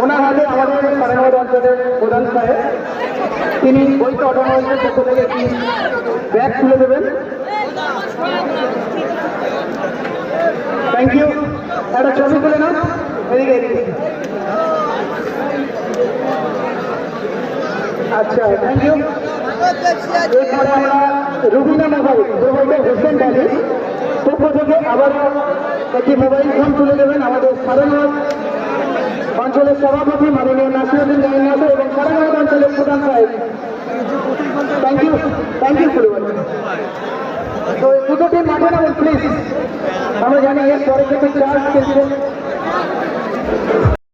ওনার হাতে আমাদের সারানগর অঞ্চলের প্রধান সাহেব তিনি বইটা অটোমোবাইলের পক্ষ থেকে একটি ব্যাগ তুলে দেবেন। Thank you. একটা ছবি তুলে না এদিকে এদিকে। আচ্ছা থ্যাংক ইউ। এরপরে আমরা রুবিনা মোবাইল প্রোভাইডার হোসেন ডালি পক্ষ থেকে আবারও একটি মোবাইল ফোন তুলে দেবেন আমাদের সারানগর অঞ্চলের সভাপতি মাননীয় নাসিরউদ্দিন জাহিন নাসির এবং সারানগর অঞ্চলের প্রধান সাহেব। থ্যাংক ইউ পরিবার। তো দুটো টিম মাঠে নামুন প্লিজ। আমরা জানি এর পরে থেকে চার্জ কিন্তু